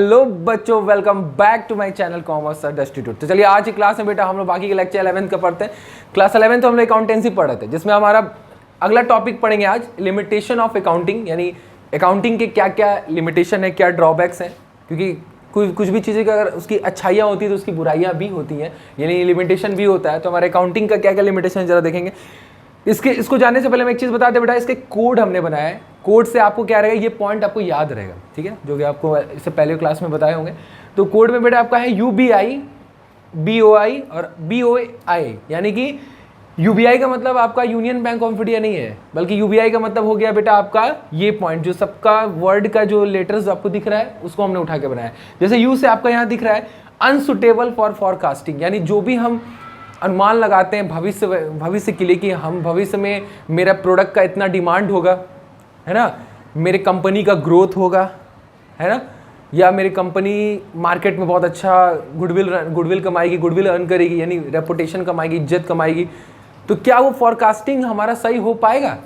Hello बच्चों, welcome back to my channel commerce institute. तो चलिए आज की क्लास में बेटा हम लोग बाकी के लेक्चर 11th का पढ़ते हैं। क्लास 11th तो हम लोग अकाउंटेंसी पढ़ रहे थे, जिसमें हमारा अगला टॉपिक पढ़ेंगे आज लिमिटेशन ऑफ अकाउंटिंग, यानी अकाउंटिंग के क्या क्या लिमिटेशन है, क्या ड्रॉबैक्स हैं। क्योंकि कुछ भी चीज़ें की अगर उसकी अच्छाइयाँ होती है तो उसकी बुराइयाँ भी होती हैं, यानी लिमिटेशन भी होता है। तो हमारे अकाउंटिंग का क्या क्या लिमिटेशन जरा देखेंगे। इसको जानने से पहले मैं एक चीज़ बता दें बेटा, इसके कोड हमने बनाया है। कोड से आपको क्या रहेगा, ये पॉइंट आपको याद रहेगा, ठीक है, जो कि आपको इससे पहले क्लास में बताए होंगे। तो कोड में बेटा आपका है UBI, BOI और BOI, यानी कि UBI का मतलब आपका यूनियन बैंक ऑफ इंडिया नहीं है, बल्कि UBI का मतलब हो गया बेटा आपका ये पॉइंट, जो सबका वर्ड का जो लेटर्स आपको दिख रहा है उसको हमने उठा के बनाया। जैसे यू से आपका यहाँ दिख रहा है अनसुटेबल फॉर फॉरकास्टिंग, यानी जो भी हम अनुमान लगाते हैं भविष्य के लिए कि हम भविष्य में मेरा प्रोडक्ट का इतना डिमांड होगा, है ना, मेरे कंपनी का ग्रोथ होगा, है ना, या मेरी कंपनी मार्केट में बहुत अच्छा गुडविल कमाएगी, गुडविल अर्न करेगी, यानी रेपुटेशन कमाएगी, इज्जत कमाएगी। तो क्या वो फॉरकास्टिंग हमारा सही हो पाएगा?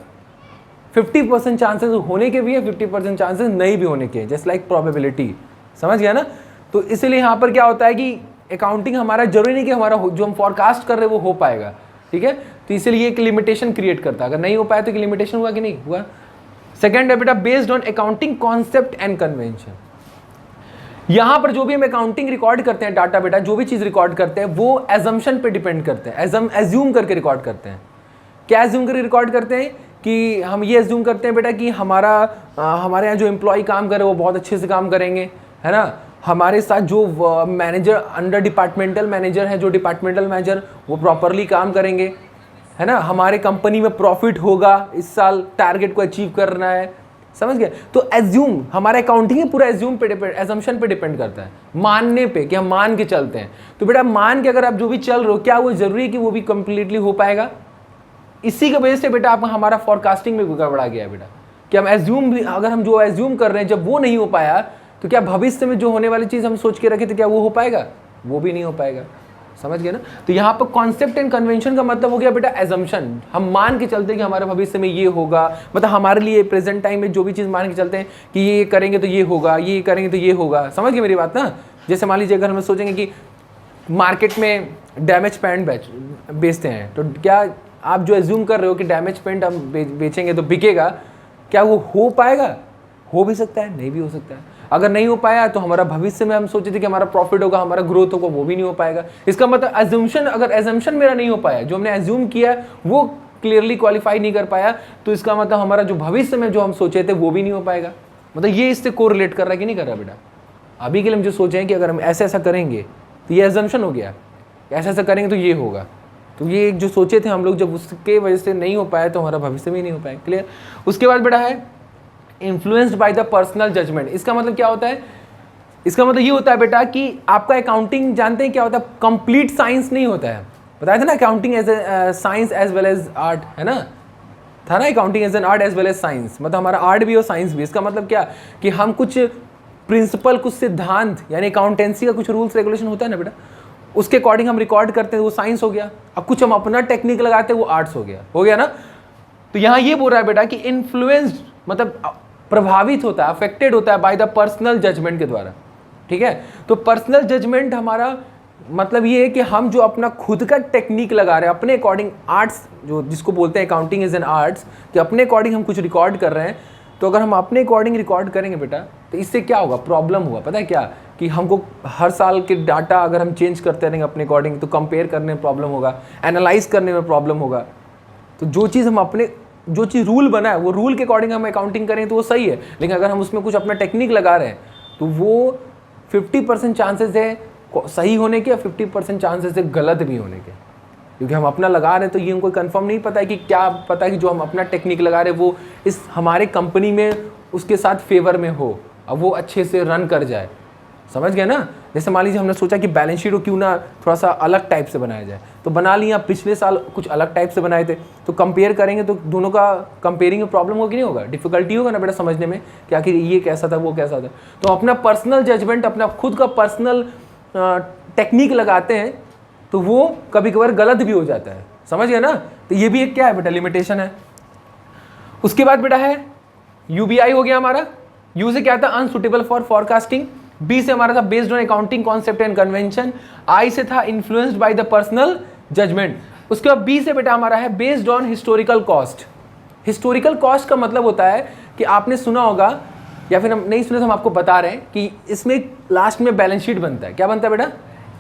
50% चांसेस होने के भी है, 50% चांसेस नहीं भी होने के, जस्ट लाइक प्रोबेबिलिटी। समझ गया ना? तो इसलिए यहाँ पर क्या होता है कि अकाउंटिंग हमारा जरूरी नहीं कि हमारा जो हम फॉरकास्ट कर रहे हैं वो हो पाएगा, ठीक है। तो इसलिए एक लिमिटेशन क्रिएट करता है। अगर नहीं हो पाया तो लिमिटेशन हुआ कि नहीं हुआ। सेकंड है बेटा based on accounting concept and convention. यहां पर जो भी हम अकाउंटिंग रिकॉर्ड करते हैं डाटा बेटा, जो भी चीज रिकॉर्ड करते हैं वो एजम्पशन पे डिपेंड करते हैं, एज्यूम करके रिकॉर्ड करते हैं। क्या एज्यूम करके रिकॉर्ड करते हैं कि हम ये एज्यूम करते हैं बेटा कि हमारे यहाँ जो एम्प्लॉय काम करे वो बहुत अच्छे से काम करेंगे, है ना। हमारे साथ जो मैनेजर अंडर डिपार्टमेंटल मैनेजर है, जो डिपार्टमेंटल मैनेजर वो प्रॉपरली काम करेंगे, है ना। हमारे कंपनी में प्रॉफिट होगा, इस साल टारगेट को अचीव करना है। समझ गए? तो एज्यूम, हमारा अकाउंटिंग पूरा एज्यूम पे एजम्पशन पे डिपेंड करता है, मानने पे, कि हम मान के चलते हैं। तो बेटा मान के अगर आप जो भी चल रहे हो, क्या वो जरूरी है कि वो भी कंप्लीटली हो पाएगा? इसी की वजह से बेटा आप हमारा फॉरकास्टिंग में गड़बड़ा गया बेटा, कि हम एज्यूम, अगर हम जो एज्यूम कर रहे हैं जब वो नहीं हो पाया तो क्या भविष्य में जो होने वाली चीज हम सोच के रखे थे क्या वो हो पाएगा? वो भी नहीं हो पाएगा। समझ गए ना? तो यहाँ पर कॉन्सेप्ट एंड कन्वेंशन का मतलब हो गया बेटा एजम्पशन। हम मान के चलते हैं कि हमारे भविष्य में ये होगा, मतलब हमारे लिए प्रेजेंट टाइम में जो भी चीज़ मान के चलते हैं कि ये करेंगे तो ये होगा, ये करेंगे तो ये होगा। समझ गए मेरी बात ना? जैसे मान लीजिए अगर हम सोचेंगे कि मार्केट में डैमेज पैंट बेचते हैं, तो क्या आप जो एज्यूम कर रहे हो कि डैमेज पैंट हम बेचेंगे तो बिकेगा, क्या वो हो पाएगा? हो भी सकता है, नहीं भी हो सकता है। अगर नहीं हो पाया तो हमारा भविष्य में हम सोचे थे कि हमारा प्रॉफिट होगा, हमारा ग्रोथ होगा, वो भी नहीं हो पाएगा। इसका मतलब एज्यूम्शन, अगर एजम्पशन मेरा नहीं हो पाया, जो हमने एज्यूम किया वो क्लियरली क्वालिफाई नहीं कर पाया, तो इसका मतलब हमारा जो भविष्य में जो हम सोचे थे वो भी नहीं हो पाएगा। मतलब ये इससे कोरिलेट कर रहा है कि नहीं कर रहा बेटा? अभी के लिए हम जो सोचे हैं कि अगर हम ऐसा ऐसा करेंगे तो ये एजम्पशन हो गया, ऐसा ऐसा करेंगे तो ये होगा। तो ये जो सोचे थे हम लोग, जब उसके वजह से नहीं हो पाया तो हमारा भविष्य में नहीं हो पाया। क्लियर? उसके बाद बेटा है influenced by the personal judgement. इसका मतलब क्या होता है? इसका मतलब ये होता है बेटा कि आपका अकाउंटिंग जानते हैं क्या होता है? कंप्लीट साइंस नहीं होता है। बताया था ना accounting as a science as well as art, है ना, था ना, accounting as an art as well as science. मतलब हमारा आर्ट भी और साइंस भी। इसका मतलब क्या कि हम कुछ प्रिंसिपल, कुछ सिद्धांत, यानी अकाउंटेंसी का कुछ रूल्स रेगुलेशन होता है ना बेटा, उसके अकॉर्डिंग हम रिकॉर्ड करते हैं, वो साइंस हो गया। अब कुछ हम अपना टेक्निक लगाते हैं, वो आर्ट्स हो गया ना। तो यहाँ ये बोल रहा है बेटा कि इन्फ्लुएंस्ड मतलब प्रभावित होता है, अफेक्टेड होता है बाय द पर्सनल जजमेंट के द्वारा, ठीक है। तो पर्सनल जजमेंट हमारा मतलब ये है कि हम जो अपना खुद का टेक्निक लगा रहे हैं अपने अकॉर्डिंग, आर्ट्स जो जिसको बोलते हैं अकाउंटिंग इज एन आर्ट्स, कि अपने अकॉर्डिंग हम कुछ रिकॉर्ड कर रहे हैं। तो अगर हम अपने अकॉर्डिंग रिकॉर्ड करेंगे बेटा तो इससे क्या होगा? प्रॉब्लम हुआ, पता है क्या, कि हमको हर साल के डाटा अगर हम चेंज करते रहेंगे अपने अकॉर्डिंग तो कंपेयर करने में प्रॉब्लम होगा, एनालाइज करने में प्रॉब्लम होगा। तो जो चीज़ रूल बना है वो रूल के अकॉर्डिंग हम अकाउंटिंग करें तो वो सही है, लेकिन अगर हम उसमें कुछ अपना टेक्निक लगा रहे हैं तो वो 50% चांसेस है सही होने के, 50% चांसेस है गलत भी होने के। क्योंकि हम अपना लगा रहे हैं तो ये हमको कंफर्म नहीं पता है कि क्या पता है कि जो हम अपना टेक्निक लगा रहे हैं वो इस हमारे कंपनी में उसके साथ फेवर में हो, अब वो अच्छे से रन कर जाए। समझ गए ना? जैसे मान लीजिए हमने सोचा कि बैलेंस शीट को क्यों ना थोड़ा सा अलग टाइप से बनाया जाए, तो बना लिया। पिछले साल कुछ अलग टाइप से बनाए थे, तो कंपेयर करेंगे तो दोनों का कंपेयरिंग में प्रॉब्लम होगी, नहीं होगा? डिफिकल्टी होगा ना बेटा समझने में कि आखिर ये कैसा था, वो कैसा था। तो अपना पर्सनल जजमेंट, अपना खुद का पर्सनल टेक्निक लगाते हैं तो वो कभी कभार गलत भी हो जाता है। समझ गए ना? तो ये भी एक क्या है बेटा? लिमिटेशन है। उसके बाद बेटा है UBI हो गया हमारा। यू से क्या था? Unsuitable for forecasting. बी से हमारा था based on accounting concept and convention, I से था influenced by the personal judgement. उसके बाद बी से बेटा हमारा है based on historical cost. Historical cost का मतलब होता है कि आपने सुना होगा या फिर हम नहीं सुने तो हम आपको बता रहे हैं कि इसमें लास्ट में बैलेंस शीट बनता है। क्या बनता है बेटा?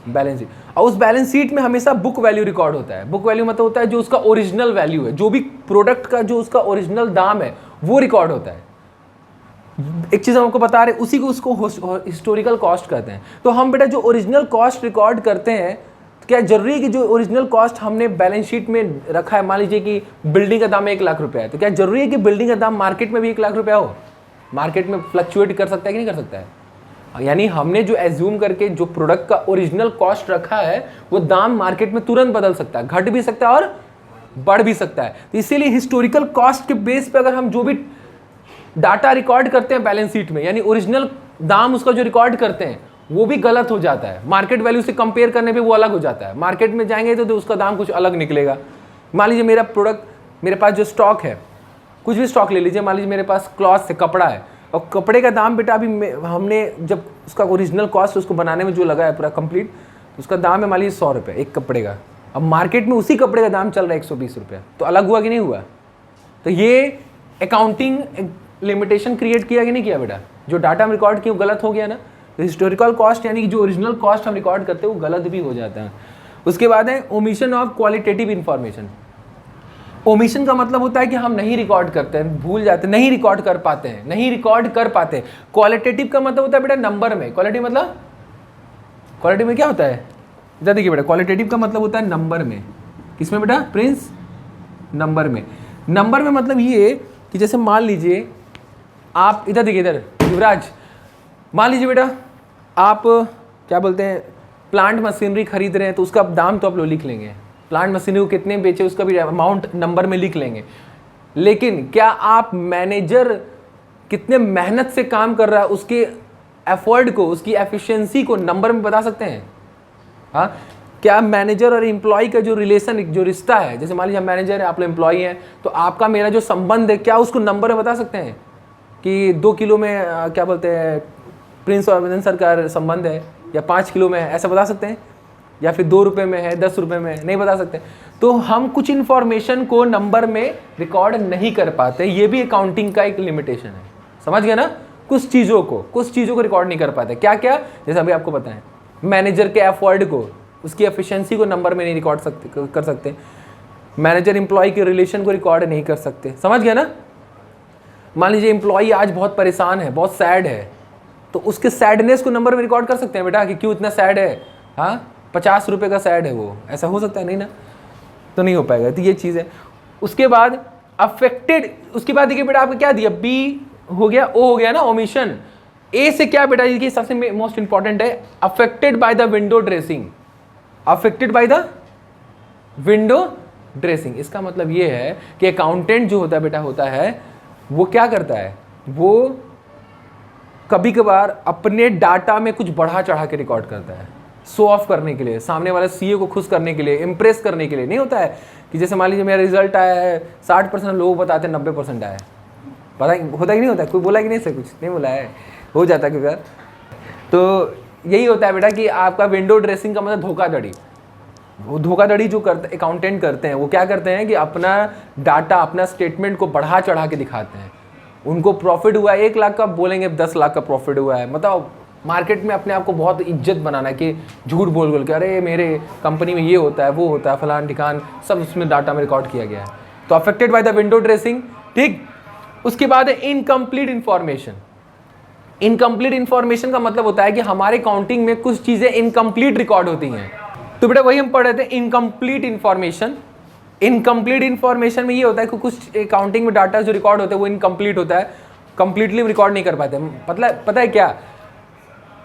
Balance sheet. और उस बैलेंस शीट में हमेशा बुक वैल्यू रिकॉर्ड होता है। बुक वैल्यू मतलब होता है जो उसका ओरिजिनल वैल्यू है, जो भी प्रोडक्ट का जो उसका ओरिजिनल दाम है वो रिकॉर्ड होता है। एक चीज़ हम आपको बता रहे हैं, उसी को उसको हिस्टोरिकल कॉस्ट कहते हैं। तो हम बेटा जो ओरिजिनल कॉस्ट रिकॉर्ड करते हैं, तो क्या जरूरी है कि जो ओरिजिनल कॉस्ट हमने बैलेंस शीट में रखा है, मान लीजिए कि बिल्डिंग का दाम 1 लाख रुपया है, तो क्या जरूरी है कि बिल्डिंग का दाम मार्केट में भी 1 लाख रुपया हो? मार्केट में फ्लक्चुएट कर सकता है कि नहीं कर सकता है? यानी हमने जो एज्यूम करके जो प्रोडक्ट का ओरिजिनल कॉस्ट रखा है वो दाम मार्केट में तुरंत बदल सकता है, घट भी सकता है और बढ़ भी सकता है। तो इसीलिए हिस्टोरिकल कॉस्ट के बेस पे अगर हम जो भी डाटा रिकॉर्ड करते हैं बैलेंस शीट में, यानी ओरिजिनल दाम उसका जो रिकॉर्ड करते हैं वो भी गलत हो जाता है। मार्केट वैल्यू से कंपेयर करने पे वो अलग हो जाता है। मार्केट में जाएंगे तो उसका दाम कुछ अलग निकलेगा। मान लीजिए मेरा प्रोडक्ट, मेरे पास जो स्टॉक है, कुछ भी स्टॉक ले लीजिए, मान लीजिए मेरे पास क्लॉथ है, कपड़ा है, और कपड़े का दाम बेटा अभी हमने जब उसका ओरिजिनल कॉस्ट उसको बनाने में जो लगा है पूरा कंप्लीट, तो उसका दाम है मान लीजिए 100 रुपये एक कपड़े का। अब मार्केट में उसी कपड़े का दाम चल रहा है 120 रुपये, तो अलग हुआ कि नहीं हुआ? तो ये अकाउंटिंग लिमिटेशन क्रिएट किया कि नहीं किया बेटा? जो डाटा हम रिकॉर्ड किया वो गलत हो गया ना। तो हिस्टोरिकल कॉस्ट यानी कि जो ओरिजिनल कॉस्ट हम रिकॉर्ड करते हैं वो गलत भी हो जाता है। उसके बाद है omission of qualitative information. Omission का मतलब होता है कि हम नहीं रिकॉर्ड करते हैं, भूल जाते हैं, नहीं रिकॉर्ड कर पाते हैं, नहीं रिकॉर्ड कर पाते हैं। क्वालिटेटिव का मतलब होता है बेटा नंबर में। क्वालिटी मतलब, क्वालिटी में क्या होता है? इधर देखिए बेटा, क्वालिटेटिव का मतलब होता है नंबर में। किसमें बेटा प्रिंस? नंबर में। नंबर में मतलब ये कि जैसे मान लीजिए आप इधर देखिए, इधर युवराज, मान लीजिए बेटा आप क्या बोलते हैं प्लांट मशीनरी खरीद रहे हैं, तो उसका दाम तो आप लोग लिख लेंगे, प्लांट मशीनरी को कितने बेचे उसका भी अमाउंट नंबर में लिख लेंगे। लेकिन क्या आप मैनेजर कितने मेहनत से काम कर रहा है उसके एफर्ट को, उसकी एफिशिएंसी को नंबर में बता सकते हैं? हाँ, क्या मैनेजर और एम्प्लॉय का जो रिलेशन, जो रिश्ता है, जैसे मान लीजिए हम मैनेजर हैं, आप लोग एम्प्लॉय हैं, तो आपका मेरा जो संबंध है क्या उसको नंबर में बता सकते हैं कि 2 किलो में क्या बोलते हैं प्रिंस और अभिनंदन सर का संबंध है, या 5 किलो में है, ऐसा बता सकते हैं? या फिर 2 रुपये में है, 10 रुपये में है, नहीं बता सकते। तो हम कुछ इन्फॉर्मेशन को नंबर में रिकॉर्ड नहीं कर पाते, ये भी अकाउंटिंग का एक लिमिटेशन है। समझ गए ना? कुछ चीज़ों को रिकॉर्ड नहीं कर पाते। क्या क्या? जैसे अभी आपको बताएं, मैनेजर के एफर्ट को, उसकी एफिशिएंसी को नंबर में नहीं रिकॉर्ड कर सकते। मैनेजर एम्प्लॉय के रिलेशन को रिकॉर्ड नहीं कर सकते। समझ गए ना? मान लीजिए एम्प्लॉय आज बहुत परेशान है, बहुत सैड है, तो उसके सैडनेस को नंबर में रिकॉर्ड कर सकते हैं बेटा कि क्यों इतना सैड है? हाँ, 50 रुपये का सैड है वो, ऐसा हो सकता है? नहीं ना, तो नहीं हो पाएगा। तो ये चीज़ है। उसके बाद अफेक्टेड, उसके बाद देखिए बेटा आपको क्या दिया, बी हो गया, ओ हो गया ना ओमिशन। ए से क्या बेटा, ये सबसे मोस्ट इंपॉर्टेंट है, affected by the window dressing. Affected by the window dressing, इसका मतलब ये है कि अकाउंटेंट जो होता है बेटा, होता है वो क्या करता है, वो कभी कभार अपने डाटा में कुछ बढ़ा चढ़ा के रिकॉर्ड करता है, शो ऑफ करने के लिए, सामने वाले सीए को खुश करने के लिए, इंप्रेस करने के लिए। नहीं होता है कि जैसे मान लीजिए मेरा रिजल्ट आया है, 60% लोग बताते हैं 90% आया है, पता होता ही नहीं होता? कोई बोला कि नहीं से? कुछ नहीं बोला है, हो जाता है क्योंकि। तो यही होता है बेटा कि आपका विंडो ड्रेसिंग का मतलब धोखाधड़ी। वो धोखाधड़ी जो करते अकाउंटेंट करते हैं, वो क्या करते हैं कि अपना डाटा, अपना स्टेटमेंट को बढ़ा चढ़ा के दिखाते हैं। उनको प्रॉफिट हुआ 1 लाख का, बोलेंगे 10 लाख का प्रॉफिट हुआ है। मतलब मार्केट में अपने आप को बहुत इज्जत बनाना है कि झूठ बोल बोल के, अरे मेरे कंपनी में ये होता है, वो होता है, फलान ठिकान, सब उसमें डाटा में रिकॉर्ड किया गया है। तो affected by the window dressing. ठीक, उसके बाद है इनकम्प्लीट इंफॉर्मेशन। इनकम्प्लीट इंफॉर्मेशन का मतलब होता है कि हमारे काउंटिंग में कुछ चीज़ें इनकम्प्लीट रिकॉर्ड होती हैं। तो बेटा वही हम पढ़ रहे थे, इनकम्प्लीट इंफॉर्मेशन। इनकम्प्लीट इंफॉर्मेशन में ये होता है कि कुछ अकाउंटिंग में डाटा जो रिकॉर्ड होता है वो इनकम्प्लीट होता है, कंप्लीटली रिकॉर्ड नहीं कर पाते। पता है क्या,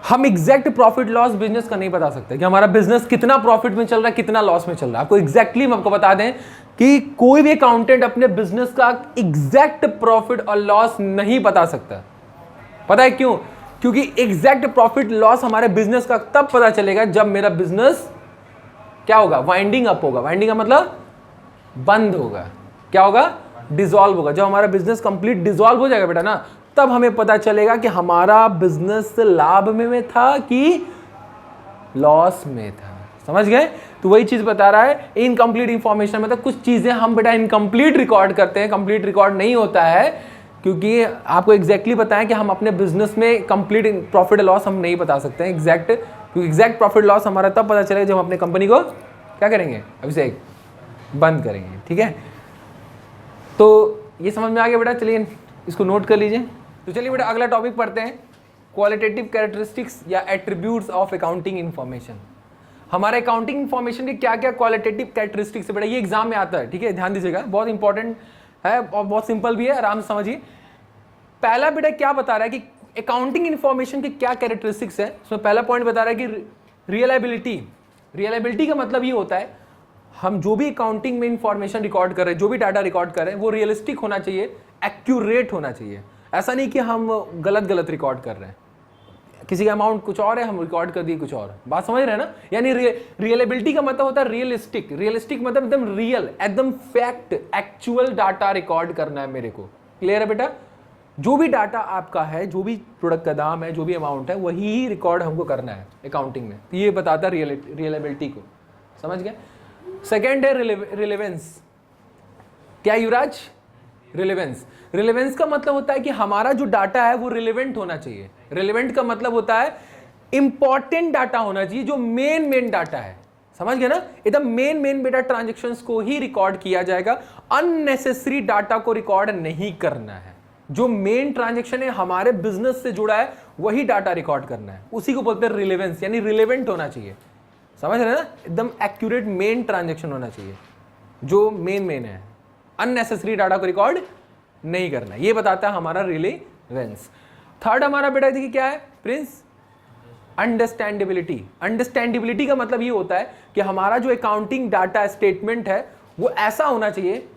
हम एग्जैक्ट प्रॉफिट लॉस बिजनेस का नहीं बता सकते कि हमारा बिजनेस कितना प्रॉफिट में चल रहा है, कितना लॉस में चल रहा है। आपको एग्जैक्टली हम आपको बता दें कि कोई भी अकाउंटेंट अपने बिजनेस का एग्जैक्ट प्रॉफिट और लॉस नहीं बता सकता। पता है क्यों? क्योंकि एग्जैक्ट प्रॉफिट लॉस हमारे बिजनेस का तब पता चलेगा जब मेरा बिजनेस क्या होगा, वाइंडिंग अप होगा। वाइंडिंग अप मतलब बंद होगा। क्या होगा? डिसॉल्व होगा। जब हमारा बिजनेस कंप्लीट डिसॉल्व हो जाएगा बेटा ना, तब हमें पता चलेगा कि हमारा बिजनेस लाभ में था कि लॉस में था। समझ गए? तो वही चीज बता रहा है इनकम्प्लीट इंफॉर्मेशन, मतलब कुछ चीजें हम बेटा इनकम्प्लीट रिकॉर्ड करते हैं, कंप्लीट रिकॉर्ड नहीं होता है, क्योंकि आपको एग्जैक्टली बताएं कि हम अपने बिजनेस में कंप्लीट प्रॉफिट लॉस हम नहीं बता सकते हैं एग्जैक्ट, क्योंकि एग्जैक्ट प्रॉफिट लॉस हमारा तब पता चलेगा जब हम अपने कंपनी को क्या करेंगे, अभिषेक, बंद करेंगे। ठीक है, तो ये समझ में आ गया बेटा, चलिए इसको नोट कर लीजिए। तो चलिए बेटा अगला टॉपिक पढ़ते हैं, क्वालिटेटिव कैरेक्टरिस्टिक्स या एट्रीब्यूट्स ऑफ अकाउंटिंग इन्फॉर्मेशन। हमारे अकाउंटिंग इन्फॉर्मेशन के क्या क्या क्वालिटेटिव कैरेक्टरिस्टिक्स है बेटा, ये एग्जाम में आता है। ठीक है, ध्यान दीजिएगा, बहुत इंपॉर्टेंट है और बहुत सिंपल भी है, आराम से समझिए। पहला बेटा क्या बता रहा है कि अकाउंटिंग इन्फॉर्मेशन की क्या कैरेक्टरिस्टिक्स है, उसमें पहला पॉइंट बता रहा है कि रियलाइबिलिटी। रियलाइबिलिटी का मतलब ये होता है हम जो भी अकाउंटिंग में इंफॉर्मेशन रिकॉर्ड कर रहे हैं, जो भी डाटा रिकॉर्ड कर रहे हैं, वो रियलिस्टिक होना चाहिए, एक्यूरेट होना चाहिए। ऐसा नहीं कि हम गलत रिकॉर्ड कर रहे हैं, किसी का अमाउंट कुछ और है, हम रिकॉर्ड कर दिए कुछ और। बात समझ रहे हैं ना? यानी रियलेबिलिटी का मतलब होता है रियलिस्टिक। रियलिस्टिक मतलब एकदम रियल, एकदम फैक्ट, एक्चुअल डाटा रिकॉर्ड करना है मेरे को। क्लियर है बेटा? जो भी डाटा आपका है, जो भी प्रोडक्ट का दाम है, जो भी अमाउंट है, वही ही रिकॉर्ड हमको करना है अकाउंटिंग में। तो ये बताता है रियलेबिलिटी को। समझ गए? सेकेंड है रिलेवेंस। क्या युवराज? रिलेवेंस। रिलेवेंस का मतलब होता है कि हमारा जो डाटा है वो रिलेवेंट होना चाहिए। रिलेवेंट का मतलब होता है इंपॉर्टेंट डाटा होना चाहिए, जो मेन डाटा है। समझ गए ना? एकदम मेन बेटा ट्रांजैक्शंस को ही रिकॉर्ड किया जाएगा, अननेसेसरी डाटा को रिकॉर्ड नहीं करना है। जो मेन ट्रांजैक्शन है, हमारे बिजनेस से जुड़ा है, वही डाटा रिकॉर्ड करना है, उसी को बोलते हैं रिलेवेंस, यानी रिलेवेंट होना चाहिए। समझ रहे हैं ना? एकदम एक्यूरेट मेन ट्रांजैक्शन होना चाहिए, जो मेन है, अननेसेसरी डाटा को रिकॉर्ड नहीं करना। ये बताता है हमारा रिलेवेंस। थर्ड हमारा बेटा देखिए क्या है प्रिंस, अंडरस्टैंडेबिलिटी। अंडरस्टैंडेबिलिटी का मतलब ये होता है कि हमारा जो अकाउंटिंग डाटा स्टेटमेंट है वो ऐसा होना चाहिए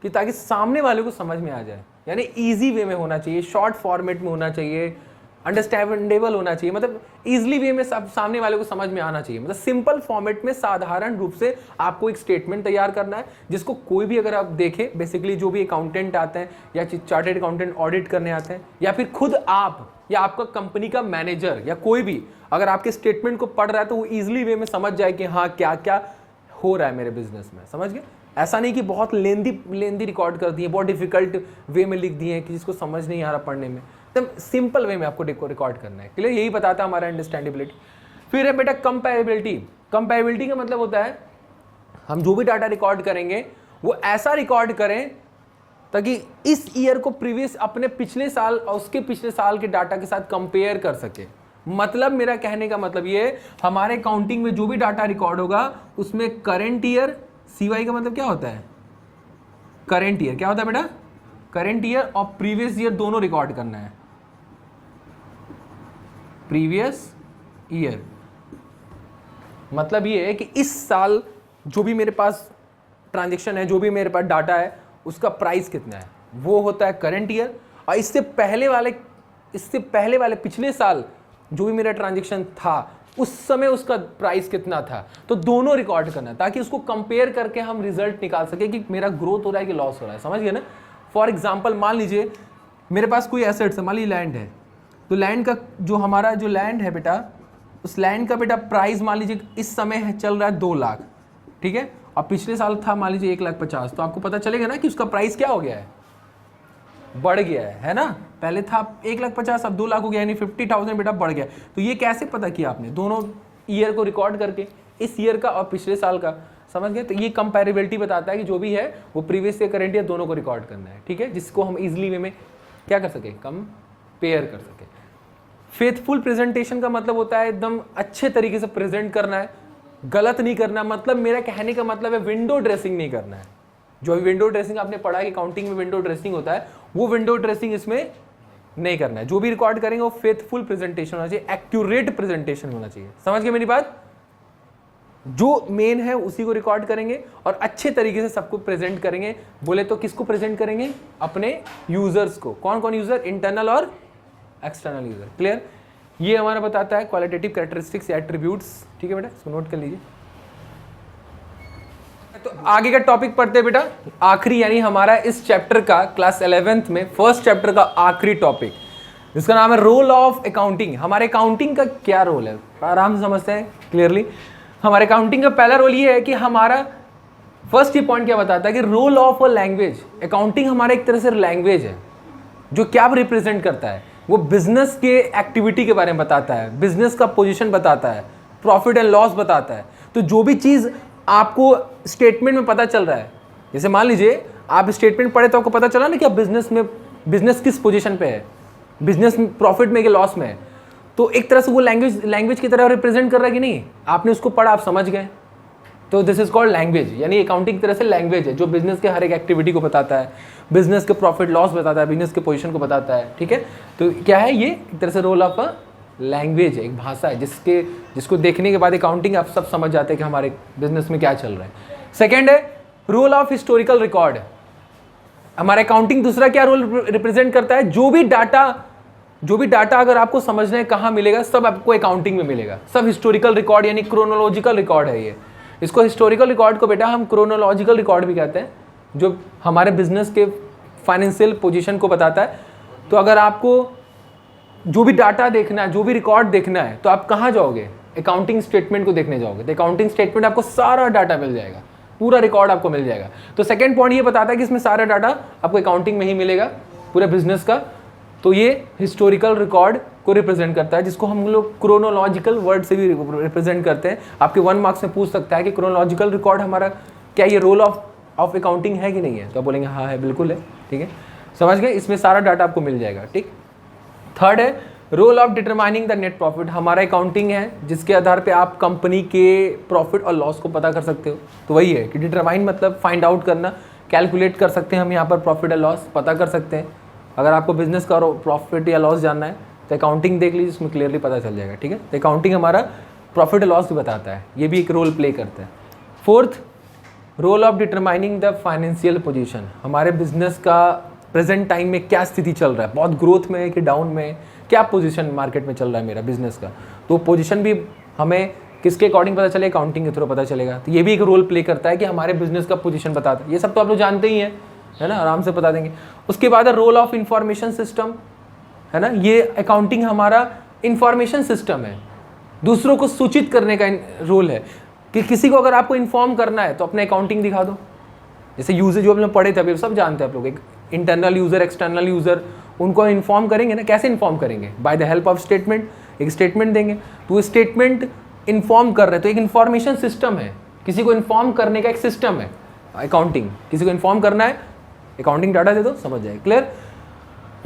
कि ताकि सामने वाले को समझ में आ जाए, यानी इजी वे में होना चाहिए, शॉर्ट फॉर्मेट में होना चाहिए, अंडरस्टैंडेबल होना चाहिए, मतलब इजीली वे में सब सामने वाले को समझ में आना चाहिए। मतलब सिंपल फॉर्मेट में साधारण रूप से आपको एक स्टेटमेंट तैयार करना है, जिसको कोई भी अगर आप देखें, बेसिकली जो भी अकाउंटेंट आते हैं या चार्टर्ड अकाउंटेंट ऑडिट करने आते हैं, या फिर खुद आप या आपका कंपनी का मैनेजर या कोई भी अगर आपके स्टेटमेंट को पढ़ रहा है तो वो इजिली वे में समझ जाए कि हाँ क्या क्या हो रहा है मेरे बिजनेस में। समझ गए? ऐसा नहीं कि बहुत लेंदी रिकॉर्ड कर दिए, बहुत डिफिकल्ट वे में लिख दिए कि जिसको समझ नहीं आ रहा पढ़ने में, एकदम सिंपल वे में आपको रिकॉर्ड करना है। क्लियर? यही बताता है हमारा अंडरस्टैंडेबिलिटी। फिर है बेटा कंपैरेबिलिटी। कंपैरेबिलिटी का मतलब होता है हम जो भी डाटा रिकॉर्ड करेंगे वो ऐसा रिकॉर्ड करें ताकि इस ईयर को प्रीवियस अपने पिछले साल और उसके पिछले साल के डाटा के साथ कंपेयर कर सके। मतलब मेरा कहने का मतलब ये, हमारे अकाउंटिंग में जो भी डाटा रिकॉर्ड होगा उसमें करंट ईयर, सीवाई का मतलब क्या होता है, करंट ईयर, क्या होता है बेटा, करंट ईयर और प्रीवियस ईयर दोनों रिकॉर्ड करना है। प्रीवियस ईयर मतलब ये है कि इस साल जो भी मेरे पास ट्रांजैक्शन है, जो भी मेरे पास डाटा है, उसका प्राइस कितना है, वो होता है करंट ईयर। और इससे पहले वाले पिछले साल जो भी मेरा ट्रांजैक्शन था उस समय उसका प्राइस कितना था, तो दोनों रिकॉर्ड करना ताकि उसको कंपेयर करके हम रिजल्ट निकाल सके कि मेरा ग्रोथ हो रहा है कि लॉस हो रहा है। समझ गए ना? फॉर एग्जाम्पल मान लीजिए मेरे पास कोई एसेट्स है, मान लीजिए लैंड है, तो लैंड का जो हमारा जो लैंड है बेटा, उस लैंड का बेटा प्राइस मान लीजिए इस समय है चल रहा है 2 लाख, ठीक है, और पिछले साल था मान लीजिए 1,50,000, तो आपको पता चलेगा ना कि उसका प्राइस क्या हो गया है, बढ़ गया है ना? पहले था 1,50,000 अब 2 लाख हो गया, यानी 50,000 बेटा बढ़ गया। तो ये कैसे पता किया आपने? दोनों ईयर को रिकॉर्ड करके, इस ईयर का और पिछले साल का। समझ गए? तो ये कंपैरेबिलिटी बताता है कि जो भी है वो प्रीवियस ईयर करंट ईयर दोनों को रिकॉर्ड करना है, ठीक है, जिसको हम इजिली वे में क्या कर सके, कंपेयर कर सके। फेथफुल प्रेजेंटेशन का मतलब होता है एकदम अच्छे तरीके से प्रेजेंट करना है, गलत नहीं करना। मतलब मेरा कहने का मतलब है विंडो ड्रेसिंग नहीं करना है। जो भी विंडो ड्रेसिंग आपने पढ़ा है कि अकाउंटिंग में विंडो ड्रेसिंग होता है, वो विंडो ड्रेसिंग इसमें नहीं करना है। जो भी रिकॉर्ड करेंगे वो फेथफुल प्रेजेंटेशन होना चाहिए, एक्यूरेट प्रेजेंटेशन होना चाहिए। समझ गए मेरी बात? जो मेन है उसी को रिकॉर्ड करेंगे और अच्छे तरीके से सबको प्रेजेंट करेंगे। बोले तो किसको प्रेजेंट करेंगे? अपने यूजर्स को। कौन कौन यूजर? इंटरनल और एक्सटर्नल यूजर। क्लियर? ये हमारा बताता है क्वालिटेटिव कैरेक्टरिस्टिक्स या एट्रीब्यूट्स। ठीक है बेटा, इसको नोट कर लीजिए। तो आगे का टॉपिक पढ़ते हैं बेटा, आखिरी, यानी हमारा इस चैप्टर का क्लास 11th में फर्स्ट चैप्टर का आखिरी टॉपिक, जिसका नाम है रोल ऑफ अकाउंटिंग। हमारे अकाउंटिंग का क्या रोल है, आराम से समझते हैं क्लियरली। हमारे अकाउंटिंग का पहला रोल ये है कि हमारा फर्स्ट ये पॉइंट क्या बताता है कि role of a language. Accounting हमारा एक तरह से लैंग्वेज है जो क्या रिप्रेजेंट करता है, वो बिजनेस के एक्टिविटी के बारे में बताता है, बिजनेस का पोजीशन बताता है, प्रॉफिट एंड लॉस बताता है। तो जो भी चीज़ आपको स्टेटमेंट में पता चल रहा है, जैसे मान लीजिए आप स्टेटमेंट पढ़े तो आपको पता चला ना कि आप बिजनेस किस पोजीशन पे है, बिजनेस प्रॉफिट में कि लॉस में है, तो एक तरह से वो लैंग्वेज की तरह रिप्रेजेंट कर रहा है कि नहीं, आपने उसको पढ़ा, आप समझ गए, तो दिस इज कॉल्ड लैंग्वेज। यानी अकाउंटिंग की तरह से लैंग्वेज है जो बिजनेस के हर एक एक्टिविटी को बताता है, बिजनेस के प्रॉफिट लॉस बताता है, बिजनेस के पोजीशन को बताता है। ठीक है, तो क्या है, ये एक तरह से रोल ऑफ अ लैंग्वेज है, एक भाषा है जिसको देखने के बाद अकाउंटिंग आप सब समझ जाते हैं कि हमारे बिजनेस में क्या चल रहा है। सेकेंड है रोल ऑफ हिस्टोरिकल रिकॉर्ड। हमारे अकाउंटिंग दूसरा क्या रोल रिप्रेजेंट करता है, जो भी डाटा अगर आपको समझना है कहाँ मिलेगा, सब आपको अकाउंटिंग में मिलेगा। सब हिस्टोरिकल रिकॉर्ड यानी क्रोनोलॉजिकल रिकॉर्ड है ये। इसको हिस्टोरिकल रिकॉर्ड को बेटा हम क्रोनोलॉजिकल रिकॉर्ड भी कहते हैं, जो हमारे बिजनेस के फाइनेंशियल पोजीशन को बताता है। तो अगर आपको जो भी डाटा देखना है, जो भी रिकॉर्ड देखना है, तो आप कहाँ जाओगे, अकाउंटिंग स्टेटमेंट को देखने जाओगे। तो अकाउंटिंग स्टेटमेंट आपको सारा डाटा मिल जाएगा, पूरा रिकॉर्ड आपको मिल जाएगा। तो सेकंड पॉइंट ये बताता है कि इसमें सारा डाटा आपको अकाउंटिंग में ही मिलेगा, पूरे बिजनेस का। तो ये हिस्टोरिकल रिकॉर्ड को रिप्रेजेंट करता है, जिसको हम लोग क्रोनोलॉजिकल वर्ड से भी रिप्रेजेंट करते हैं। आपके 1 मार्क्स में पूछ सकता है कि क्रोनोलॉजिकल रिकॉर्ड हमारा क्या ये रोल ऑफ अकाउंटिंग है कि नहीं है, तो आप बोलेंगे हाँ है, बिल्कुल है। ठीक है, समझ गए, इसमें सारा डाटा आपको मिल जाएगा। ठीक, थर्ड है role of determining the net profit. हमारा अकाउंटिंग है जिसके आधार पे आप कंपनी के प्रॉफिट और लॉस को पता कर सकते हो। तो वही है कि डिटरमाइन मतलब फाइंड आउट करना, कैलकुलेट कर सकते हैं हम यहाँ पर, प्रॉफिट और लॉस पता कर सकते हैं। अगर आपको बिजनेस का प्रॉफिट या लॉस जानना है तो अकाउंटिंग देख लीजिए, उसमें क्लियरली पता चल जाएगा। ठीक है, तो अकाउंटिंग हमारा प्रॉफिट और लॉस भी बताता है, ये भी एक रोल प्ले करता है। Fourth role of determining the financial position. हमारे बिजनेस का प्रेजेंट टाइम में क्या स्थिति चल रहा है, बहुत ग्रोथ में है कि डाउन में, क्या पोजीशन मार्केट में चल रहा है मेरा बिजनेस का, तो पोजीशन भी हमें किसके अकॉर्डिंग पता चले, अकाउंटिंग के थ्रू पता चलेगा। तो ये भी एक रोल प्ले करता है कि हमारे बिजनेस का पोजीशन बताता है। ये सब तो आप लोग जानते ही हैं, है ना, आराम से बता देंगे। उसके बाद रोल ऑफ इंफॉर्मेशन सिस्टम, है ना, ये अकाउंटिंग हमारा इंफॉर्मेशन सिस्टम है, दूसरों को सूचित करने का रोल है कि किसी को अगर आपको इन्फॉर्म करना है तो अपने अकाउंटिंग दिखा दो। जैसे यूजर जो हम लोग पढ़े थे अभी, सब जानते हैं आप लोग, एक इंटरनल यूज़र, एक्सटर्नल यूज़र, उनको इन्फॉर्म करेंगे ना, कैसे इन्फॉर्म करेंगे, by the help of statement. एक स्टेटमेंट देंगे तो वो स्टेटमेंट इन्फॉर्म कर रहे हैं, तो एक इन्फॉर्मेशन सिस्टम है, किसी को इन्फॉर्म करने का एक सिस्टम है अकाउंटिंग। किसी को इन्फॉर्म करना है, अकाउंटिंग डाटा दे दो, समझ जाए, clear.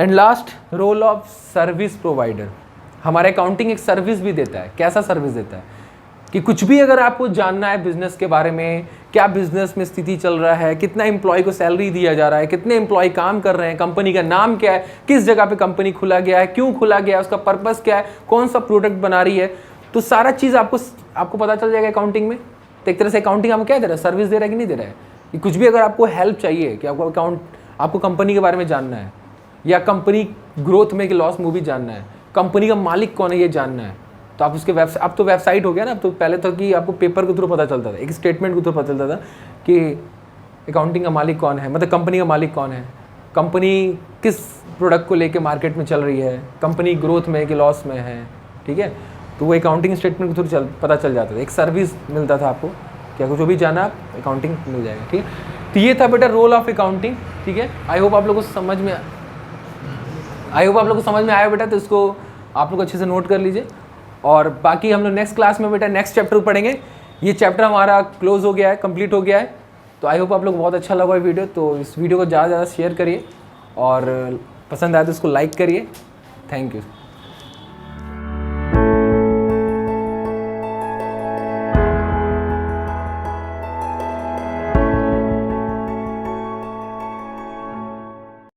And last role of service provider. हमारा अकाउंटिंग एक सर्विस भी देता है। कैसा सर्विस देता है कि कुछ भी अगर आपको जानना है बिजनेस के बारे में, क्या बिजनेस में स्थिति चल रहा है, कितना एम्प्लॉय को सैलरी दिया जा रहा है, कितने एम्प्लॉय काम कर रहे हैं, कंपनी का नाम क्या है, किस जगह पे कंपनी खुला गया है, क्यों खुला गया है, उसका पर्पस क्या है, कौन सा प्रोडक्ट बना रही है, तो सारा चीज़ आपको पता चल जाएगा अकाउंटिंग में। तो एक तरह से अकाउंटिंग आपको क्या दे रहा है, सर्विस दे रहा है कि नहीं दे रहा है। कि कुछ भी अगर आपको हेल्प चाहिए कि आपको कंपनी के बारे में जानना है, या कंपनी ग्रोथ में कि लॉस में भी जानना है, कंपनी का मालिक कौन है ये जानना है, तो आप उसके वेबसाइट, अब तो वेबसाइट हो गया ना, अब तो पहले तो कि आपको पेपर के थ्रू पता चलता था, एक स्टेटमेंट के थ्रू पता चलता था कि अकाउंटिंग का मालिक कौन है, मतलब कंपनी का मालिक कौन है, कंपनी किस प्रोडक्ट को लेके मार्केट में चल रही है, कंपनी ग्रोथ में कि लॉस में है। ठीक है, तो वो अकाउंटिंग स्टेटमेंट के थ्रू पता चल जाता था, एक सर्विस मिलता था आपको, क्या कुछ जो भी जाना आप अकाउंटिंग मिल जाएगा। ठीक है, तो ये था बेटा रोल ऑफ अकाउंटिंग। ठीक है, आई होप आप लोग को समझ में आया बेटा, तो इसको आप लोग अच्छे से नोट कर लीजिए। और बाकी हम लोग नेक्स्ट क्लास में बेटा नेक्स्ट चैप्टर पढ़ेंगे। ये चैप्टर हमारा क्लोज हो गया है, कंप्लीट हो गया है। तो आई होप आप लोग बहुत अच्छा लगा वीडियो, तो इस वीडियो को ज़्यादा से ज़्यादा शेयर करिए और पसंद आए तो इसको लाइक करिए। Thank you.